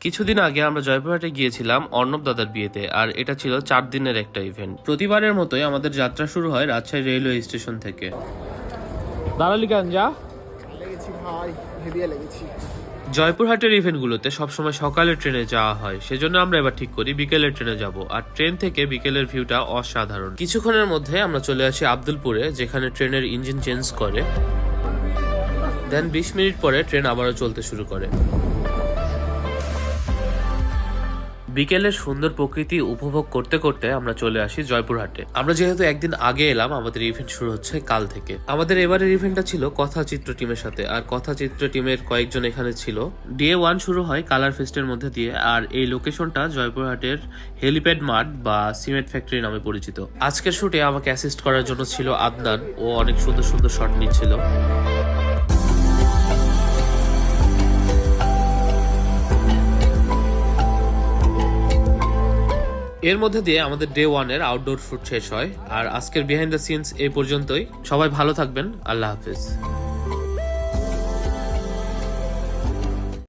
কিছুদিন আগে আমরা জয়পুরহাটে গিয়েছিলাম অর্ণব দাদার বিয়েতে, আর এটা ছিল 4 দিনের একটা ইভেন্ট। প্রতিবারের মতোই আমাদের যাত্রা শুরু হয় রাজশাহী রেলওয়ে স্টেশন থেকে। দাঁড়ালি কেন যা লেগেছি ভাই, হেভিয়া লেগেছি। জয়পুরহাটের ইভেন্টগুলোতে সবসময় সকালের ট্রেনে যাওয়া হয়, সেজন্য আমরা এবার ঠিক করি বিকেলের ট্রেনে যাব। আর ট্রেন থেকে বিকেলের ভিউটা অসাধারণ। কিছুক্ষণের মধ্যে আমরা চলে আসি আব্দুলপুরে, যেখানে ট্রেনের ইঞ্জিন চেঞ্জ করে। দেন 20 মিনিট পরে ট্রেন আবারও চলতে শুরু করে। বিকেলের সুন্দর প্রকৃতি উপভোগ করতে করতে আমরা চলে আসি জয়পুরহাটে। আমরা যেহেতু একদিন আগে এলাম, আমাদের ইভেন্ট শুরু হচ্ছে কাল থেকে। আমাদের এবারের ইভেন্টটা ছিল কথাচিত্র টিমের সাথে, আর কথাচিত্র টিমের কয়েকজন এখানে ছিল। ডে 1 শুরু হয় কালার ফেস্টের মধ্যে দিয়ে, আর এই লোকেশনটা জয়পুরহাটের হেলিপ্যাড মাঠ বা সিমেন্ট ফ্যাক্টরি নামে পরিচিত। আজকের শুটে আমাকে অ্যাসিস্ট করার জন্য ছিল আদনান, ও অনেক সুন্দর সুন্দর শট নিচ্ছিল। এর মধ্যে দিয়ে আমাদের ডে 1 এর আউটডোর শুট শেষ হয়। আর আজকের বিহাইন্ড দ্য সিনস এই পর্যন্তই। সবাই ভালো থাকবেন। আল্লাহ হাফিজ।